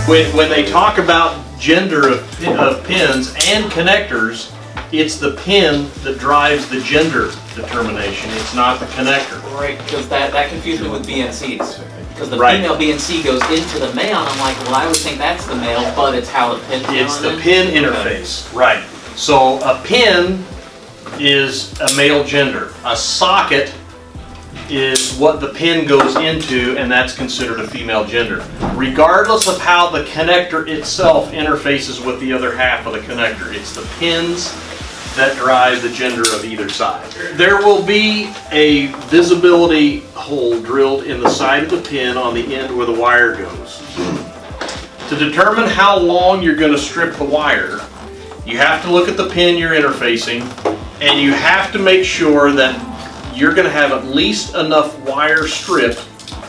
When they talk about gender of pins and connectors, it's the pin that drives the gender determination. It's not the connector. Right, because that confused me with BNCs. Because the Right. female BNC goes into the male, and I'm like, well, I would think that's the male, but it's how the pin's It's the going pin in. interface. Right. So a pin is a male gender. A socket is what the pin goes into, and that's considered a female gender, regardless of how the connector itself interfaces with the other half of the connector. It's the pins that drive the gender of either side. There will be a visibility hole drilled in the side of the pin on the end where the wire goes. To determine how long you're going to strip the wire, you have to look at the pin you're interfacing, and you have to make sure that you're going to have at least enough wire stripped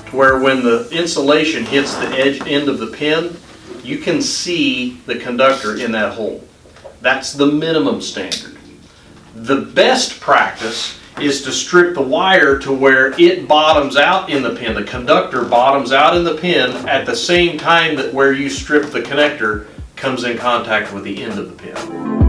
to where when the insulation hits the end of the pin, you can see the conductor in that hole. That's the minimum standard. The best practice is to strip the wire to where it bottoms out in the pin. The conductor bottoms out in the pin at the same time that where you strip the connector comes in contact with the end of the pin.